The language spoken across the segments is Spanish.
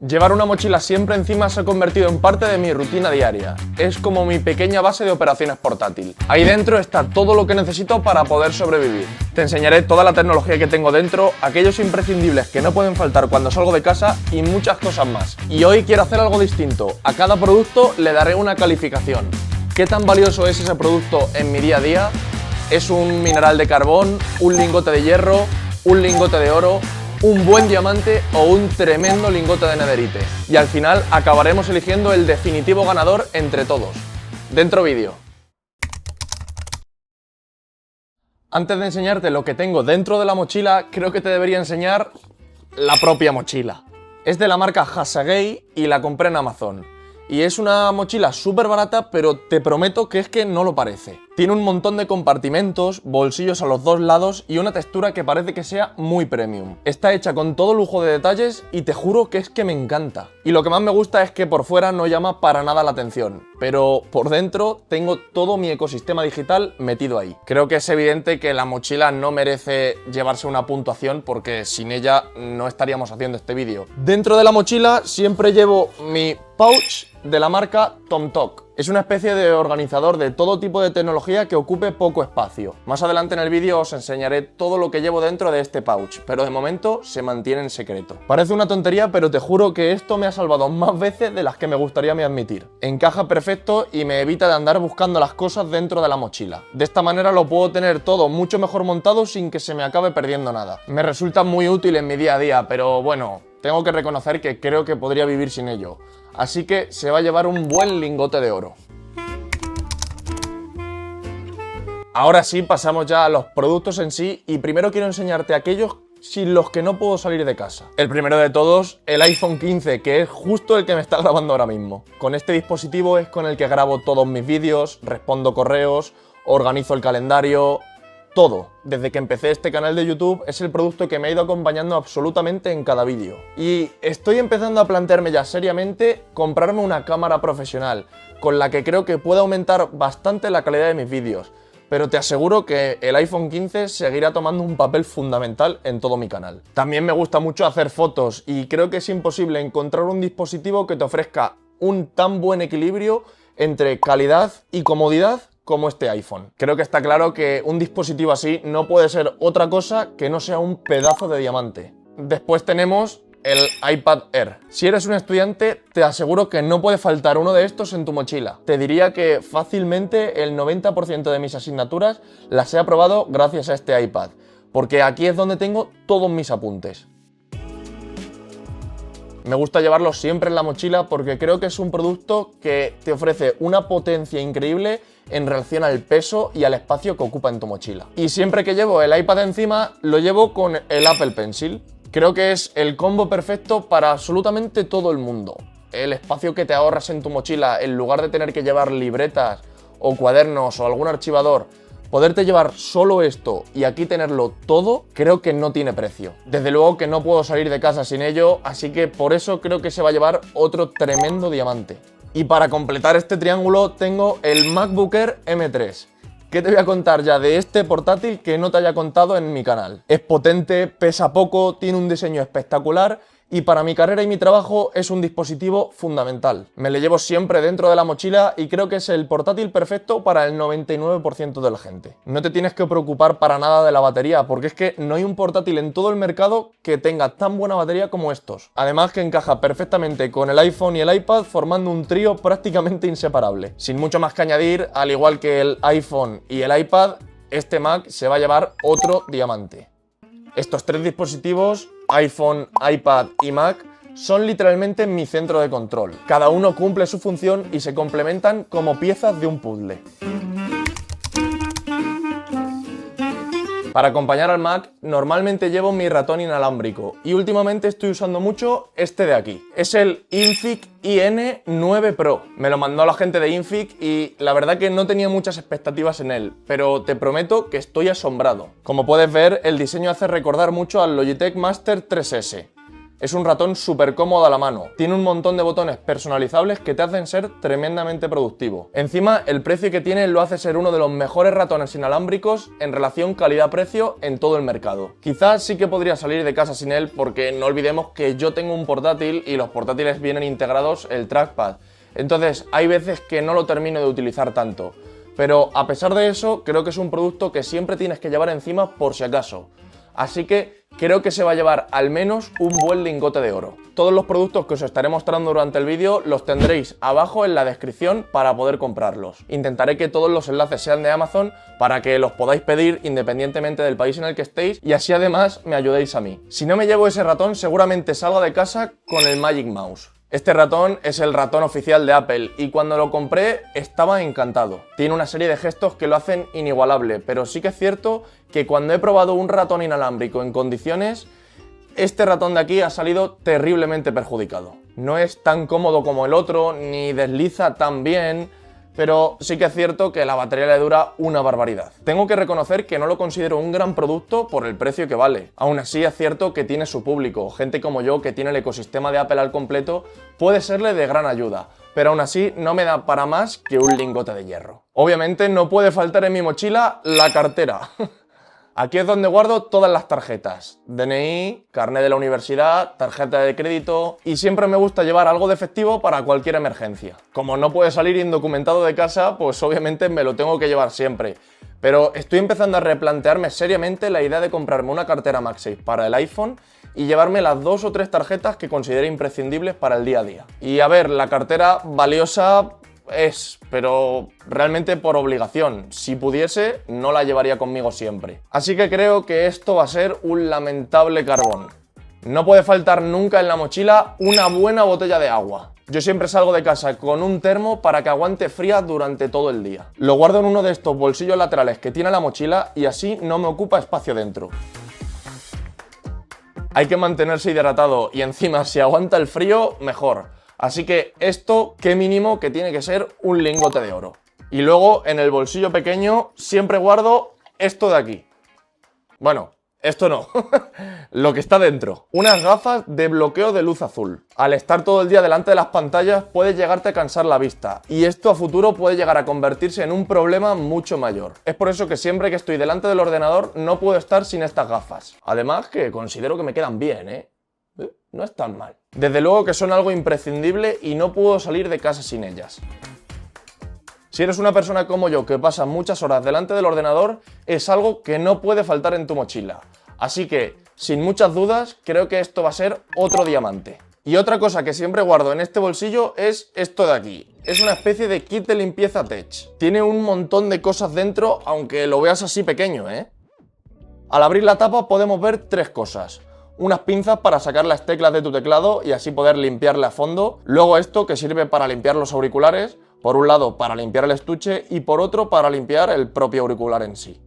Llevar una mochila siempre encima se ha convertido en parte de mi rutina diaria. Es como mi pequeña base de operaciones portátil. Ahí dentro está todo lo que necesito para poder sobrevivir. Te enseñaré toda la tecnología que tengo dentro, aquellos imprescindibles que no pueden faltar cuando salgo de casa y muchas cosas más. Y hoy quiero hacer algo distinto. A cada producto le daré una calificación. ¿Qué tan valioso es ese producto en mi día a día? ¿Es un mineral de carbón, un lingote de hierro, un lingote de oro, un buen diamante o un tremendo lingote de nederite? Y al final acabaremos eligiendo el definitivo ganador entre todos. Dentro vídeo. Antes de enseñarte lo que tengo dentro de la mochila, creo que te debería enseñar la propia mochila. Es de la marca Hasageei y la compré en Amazon. Y es una mochila súper barata, pero te prometo que es que no lo parece. Tiene un montón de compartimentos, bolsillos a los dos lados y una textura que parece que sea muy premium. Está hecha con todo lujo de detalles y te juro que es que me encanta. Y lo que más me gusta es que por fuera no llama para nada la atención, pero por dentro tengo todo mi ecosistema digital metido ahí. Creo que es evidente que la mochila no merece llevarse una puntuación porque sin ella no estaríamos haciendo este vídeo. Dentro de la mochila siempre llevo mi pouch de la marca TomTok. Es una especie de organizador de todo tipo de tecnología que ocupe poco espacio. Más adelante en el vídeo os enseñaré todo lo que llevo dentro de este pouch, pero de momento se mantiene en secreto. Parece una tontería, pero te juro que esto me ha salvado más veces de las que me gustaría me admitir. Encaja perfecto y me evita de andar buscando las cosas dentro de la mochila. De esta manera lo puedo tener todo mucho mejor montado sin que se me acabe perdiendo nada. Me resulta muy útil en mi día a día, pero bueno, tengo que reconocer que creo que podría vivir sin ello. Así que se va a llevar un buen lingote de oro. Ahora sí, pasamos ya a los productos en sí y primero quiero enseñarte aquellos sin los que no puedo salir de casa. El primero de todos, el iPhone 15, que es justo el que me está grabando ahora mismo. Con este dispositivo es con el que grabo todos mis vídeos, respondo correos, organizo el calendario, todo. Desde que empecé este canal de YouTube es el producto que me ha ido acompañando absolutamente en cada vídeo. Y estoy empezando a plantearme ya seriamente comprarme una cámara profesional, con la que creo que puede aumentar bastante la calidad de mis vídeos. Pero te aseguro que el iPhone 15 seguirá tomando un papel fundamental en todo mi canal. También me gusta mucho hacer fotos y creo que es imposible encontrar un dispositivo que te ofrezca un tan buen equilibrio entre calidad y comodidad como este iPhone. Creo que está claro que un dispositivo así no puede ser otra cosa que no sea un pedazo de diamante. Después tenemos el iPad Air. Si eres un estudiante, te aseguro que no puede faltar uno de estos en tu mochila. Te diría que fácilmente el 90% de mis asignaturas las he aprobado gracias a este iPad, porque aquí es donde tengo todos mis apuntes. Me gusta llevarlo siempre en la mochila porque creo que es un producto que te ofrece una potencia increíble en relación al peso y al espacio que ocupa en tu mochila. Y siempre que llevo el iPad encima, lo llevo con el Apple Pencil. Creo que es el combo perfecto para absolutamente todo el mundo. El espacio que te ahorras en tu mochila, en lugar de tener que llevar libretas o cuadernos o algún archivador, poderte llevar solo esto y aquí tenerlo todo, creo que no tiene precio. Desde luego que no puedo salir de casa sin ello, así que por eso creo que se va a llevar otro tremendo diamante. Y para completar este triángulo tengo el MacBook Air M3. ¿Qué te voy a contar ya de este portátil que no te haya contado en mi canal? Es potente, pesa poco, tiene un diseño espectacular y para mi carrera y mi trabajo es un dispositivo fundamental. Me lo llevo siempre dentro de la mochila y creo que es el portátil perfecto para el 99% de la gente. No te tienes que preocupar para nada de la batería, porque es que no hay un portátil en todo el mercado que tenga tan buena batería como estos. Además que encaja perfectamente con el iPhone y el iPad formando un trío prácticamente inseparable. Sin mucho más que añadir, al igual que el iPhone y el iPad, este Mac se va a llevar otro diamante. Estos tres dispositivos, iPhone, iPad y Mac, son literalmente mi centro de control. Cada uno cumple su función y se complementan como piezas de un puzzle. Para acompañar al Mac, normalmente llevo mi ratón inalámbrico y últimamente estoy usando mucho este de aquí. Es el Infiq IN9 Pro. Me lo mandó la gente de Infiq y la verdad que no tenía muchas expectativas en él, pero te prometo que estoy asombrado. Como puedes ver, el diseño hace recordar mucho al Logitech Master 3S. Es un ratón súper cómodo a la mano, tiene un montón de botones personalizables que te hacen ser tremendamente productivo. Encima, el precio que tiene lo hace ser uno de los mejores ratones inalámbricos en relación calidad-precio en todo el mercado. Quizás sí que podría salir de casa sin él porque no olvidemos que yo tengo un portátil y los portátiles vienen integrados el trackpad. Entonces hay veces que no lo termino de utilizar tanto. Pero a pesar de eso, creo que es un producto que siempre tienes que llevar encima por si acaso. Así que creo que se va a llevar al menos un buen lingote de oro. Todos los productos que os estaré mostrando durante el vídeo los tendréis abajo en la descripción para poder comprarlos. Intentaré que todos los enlaces sean de Amazon para que los podáis pedir independientemente del país en el que estéis y así además me ayudéis a mí. Si no me llevo ese ratón, seguramente salga de casa con el Magic Mouse. Este ratón es el ratón oficial de Apple y cuando lo compré estaba encantado. Tiene una serie de gestos que lo hacen inigualable, pero sí que es cierto que cuando he probado un ratón inalámbrico en condiciones, este ratón de aquí ha salido terriblemente perjudicado. No es tan cómodo como el otro, ni desliza tan bien, pero sí que es cierto que la batería le dura una barbaridad. Tengo que reconocer que no lo considero un gran producto por el precio que vale. Aún así es cierto que tiene su público, gente como yo que tiene el ecosistema de Apple al completo, puede serle de gran ayuda, pero aún así no me da para más que un lingote de hierro. Obviamente no puede faltar en mi mochila la cartera. Aquí es donde guardo todas las tarjetas, DNI, carnet de la universidad, tarjeta de crédito y siempre me gusta llevar algo de efectivo para cualquier emergencia. Como no puede salir indocumentado de casa, pues obviamente me lo tengo que llevar siempre. Pero estoy empezando a replantearme seriamente la idea de comprarme una cartera MagSafe para el iPhone y llevarme las 2 o 3 tarjetas que considere imprescindibles para el día a día. Y a ver, la cartera valiosa es, pero realmente por obligación. Si pudiese, no la llevaría conmigo siempre. Así que creo que esto va a ser un lamentable carbón. No puede faltar nunca en la mochila una buena botella de agua. Yo siempre salgo de casa con un termo para que aguante fría durante todo el día. Lo guardo en uno de estos bolsillos laterales que tiene la mochila y así no me ocupa espacio dentro. Hay que mantenerse hidratado y encima si aguanta el frío, mejor. Así que esto, qué mínimo que tiene que ser un lingote de oro. Y luego en el bolsillo pequeño siempre guardo esto de aquí. Bueno, esto no, lo que está dentro. Unas gafas de bloqueo de luz azul. Al estar todo el día delante de las pantallas puede llegarte a cansar la vista y esto a futuro puede llegar a convertirse en un problema mucho mayor. Es por eso que siempre que estoy delante del ordenador no puedo estar sin estas gafas. Además que considero que me quedan bien, ¿eh? No es tan mal. Desde luego que son algo imprescindible y no puedo salir de casa sin ellas. Si eres una persona como yo que pasa muchas horas delante del ordenador, es algo que no puede faltar en tu mochila. Así que, sin muchas dudas, creo que esto va a ser otro diamante. Y otra cosa que siempre guardo en este bolsillo es esto de aquí. Es una especie de kit de limpieza Tech. Tiene un montón de cosas dentro, aunque lo veas así pequeño, ¿eh? Al abrir la tapa podemos ver 3 cosas. Unas pinzas para sacar las teclas de tu teclado y así poder limpiarle a fondo. Luego esto que sirve para limpiar los auriculares. Por un lado para limpiar el estuche y por otro para limpiar el propio auricular en sí.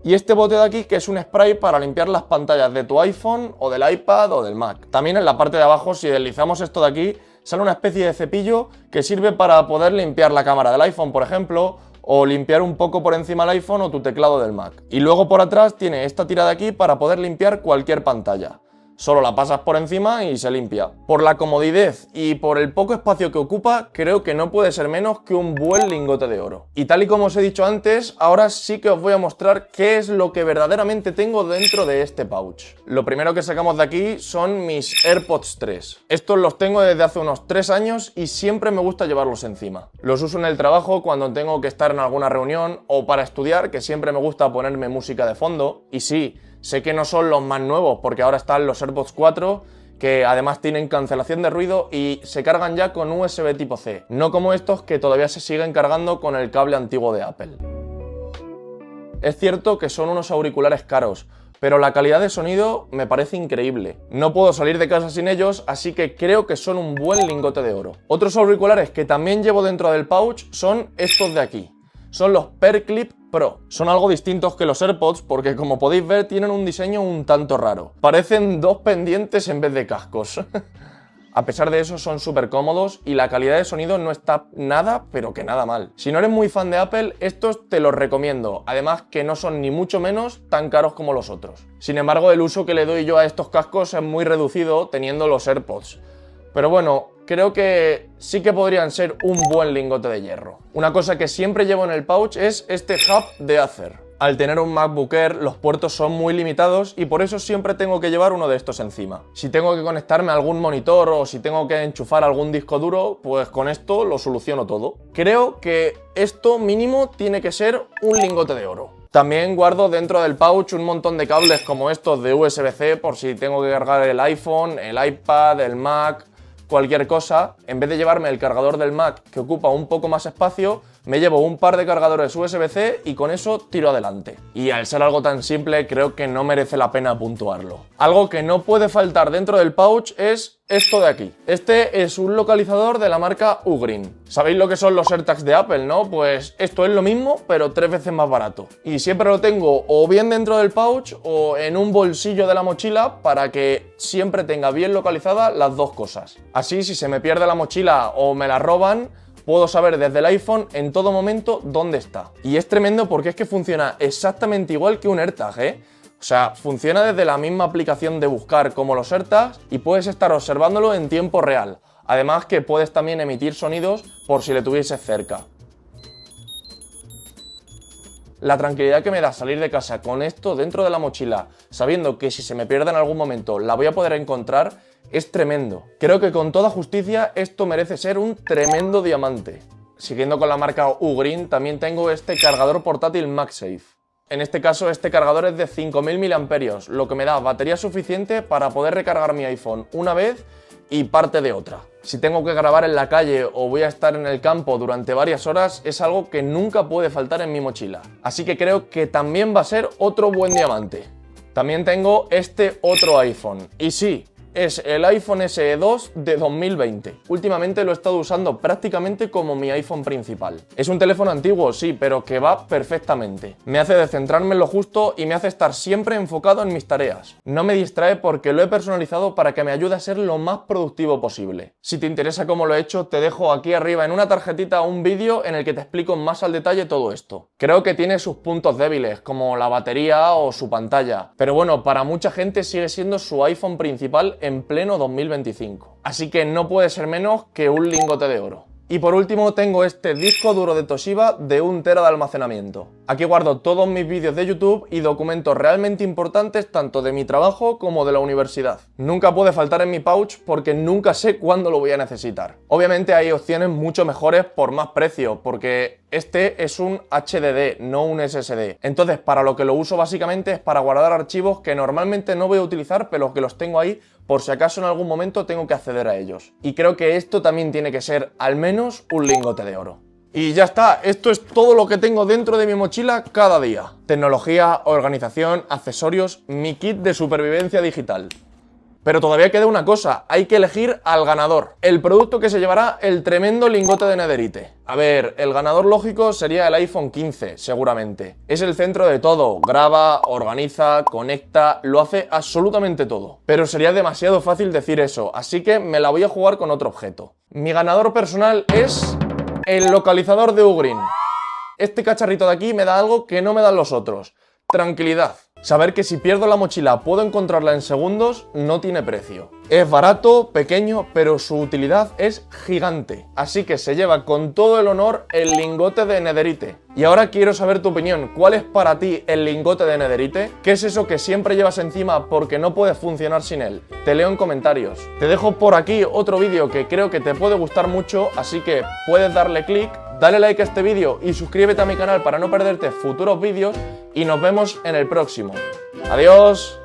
Y este bote de aquí que es un spray para limpiar las pantallas de tu iPhone o del iPad o del Mac. También en la parte de abajo, si deslizamos esto de aquí, sale una especie de cepillo que sirve para poder limpiar la cámara del iPhone, por ejemplo, o limpiar un poco por encima el iPhone o tu teclado del Mac. Y luego por atrás tiene esta tira de aquí para poder limpiar cualquier pantalla. Solo la pasas por encima y se limpia. Por la comodidad y por el poco espacio que ocupa, creo que no puede ser menos que un buen lingote de oro. Y tal y como os he dicho antes, ahora sí que os voy a mostrar qué es lo que verdaderamente tengo dentro de este pouch. Lo primero que sacamos de aquí son mis AirPods 3. Estos los tengo desde hace unos 3 años y siempre me gusta llevarlos encima. Los uso en el trabajo cuando tengo que estar en alguna reunión o para estudiar, que siempre me gusta ponerme música de fondo. Y sí, sé que no son los más nuevos porque ahora están los AirPods 4 que además tienen cancelación de ruido y se cargan ya con USB tipo C, no como estos que todavía se siguen cargando con el cable antiguo de Apple. Es cierto que son unos auriculares caros, pero la calidad de sonido me parece increíble. No puedo salir de casa sin ellos, así que creo que son un buen lingote de oro. Otros auriculares que también llevo dentro del pouch son estos de aquí. Son los Perclip Pro. Son algo distintos que los AirPods porque, como podéis ver, tienen un diseño un tanto raro. Parecen 2 pendientes en vez de cascos. A pesar de eso son súper cómodos y la calidad de sonido no está nada, pero que nada mal. Si no eres muy fan de Apple, estos te los recomiendo, además que no son ni mucho menos tan caros como los otros. Sin embargo, el uso que le doy yo a estos cascos es muy reducido teniendo los AirPods. Pero bueno, creo que sí que podrían ser un buen lingote de hierro. Una cosa que siempre llevo en el pouch es este hub de Acer. Al tener un MacBook Air, los puertos son muy limitados y por eso siempre tengo que llevar uno de estos encima. Si tengo que conectarme a algún monitor o si tengo que enchufar algún disco duro, pues con esto lo soluciono todo. Creo que esto mínimo tiene que ser un lingote de oro. También guardo dentro del pouch un montón de cables como estos de USB-C por si tengo que cargar el iPhone, el iPad, el Mac, cualquier cosa. En vez de llevarme el cargador del Mac que ocupa un poco más espacio, me llevo un par de cargadores USB-C y con eso tiro adelante. Y al ser algo tan simple, creo que no merece la pena puntuarlo. Algo que no puede faltar dentro del pouch es esto de aquí. Este es un localizador de la marca Ugreen. ¿Sabéis lo que son los AirTags de Apple, no? Pues esto es lo mismo, pero 3 veces más barato. Y siempre lo tengo o bien dentro del pouch o en un bolsillo de la mochila para que siempre tenga bien localizadas las dos cosas. Así, si se me pierde la mochila o me la roban, puedo saber desde el iPhone en todo momento dónde está. Y es tremendo porque es que funciona exactamente igual que un AirTag, ¿eh? O sea, funciona desde la misma aplicación de buscar como los AirTags y puedes estar observándolo en tiempo real. Además que puedes también emitir sonidos por si le tuvieses cerca. La tranquilidad que me da salir de casa con esto dentro de la mochila, sabiendo que si se me pierde en algún momento la voy a poder encontrar, es tremendo. Creo que con toda justicia esto merece ser un tremendo diamante. Siguiendo con la marca Ugreen, también tengo este cargador portátil MagSafe. En este caso, este cargador es de 5000 mAh, lo que me da batería suficiente para poder recargar mi iPhone una vez y parte de otra. Si tengo que grabar en la calle o voy a estar en el campo durante varias horas, es algo que nunca puede faltar en mi mochila. Así que creo que también va a ser otro buen diamante. También tengo este otro iPhone. Y sí, es el iPhone SE 2 de 2020. Últimamente lo he estado usando prácticamente como mi iPhone principal. Es un teléfono antiguo, sí, pero que va perfectamente. Me hace descentrarme en lo justo y me hace estar siempre enfocado en mis tareas. No me distrae porque lo he personalizado para que me ayude a ser lo más productivo posible. Si te interesa cómo lo he hecho, te dejo aquí arriba en una tarjetita un vídeo en el que te explico más al detalle todo esto. Creo que tiene sus puntos débiles, como la batería o su pantalla. Pero bueno, para mucha gente sigue siendo su iPhone principal en pleno 2025. Así que no puede ser menos que un lingote de oro. Y por último tengo este disco duro de Toshiba de 1 TB de almacenamiento. Aquí guardo todos mis vídeos de YouTube y documentos realmente importantes tanto de mi trabajo como de la universidad. Nunca puede faltar en mi pouch porque nunca sé cuándo lo voy a necesitar. Obviamente hay opciones mucho mejores por más precio, porque este es un HDD, no un SSD. Entonces, para lo que lo uso básicamente es para guardar archivos que normalmente no voy a utilizar, pero que los tengo ahí por si acaso en algún momento tengo que acceder a ellos. Y creo que esto también tiene que ser al menos un lingote de oro. Y ya está, esto es todo lo que tengo dentro de mi mochila cada día. Tecnología, organización, accesorios, mi kit de supervivencia digital. Pero todavía queda una cosa, hay que elegir al ganador, el producto que se llevará el tremendo lingote de nederite. A ver, el ganador lógico sería el iPhone 15, seguramente. Es el centro de todo, graba, organiza, conecta, lo hace absolutamente todo. Pero sería demasiado fácil decir eso, así que me la voy a jugar con otro objeto. Mi ganador personal es el localizador de Ugreen. Este cacharrito de aquí me da algo que no me dan los otros, tranquilidad. Saber que si pierdo la mochila puedo encontrarla en segundos no tiene precio. Es barato, pequeño, pero su utilidad es gigante. Así que se lleva con todo el honor el lingote de nederite. Y ahora quiero saber tu opinión. ¿Cuál es para ti el lingote de nederite? ¿Qué es eso que siempre llevas encima porque no puedes funcionar sin él? Te leo en comentarios. Te dejo por aquí otro vídeo que creo que te puede gustar mucho, así que puedes darle clic, dale like a este vídeo y suscríbete a mi canal para no perderte futuros vídeos y nos vemos en el próximo. ¡Adiós!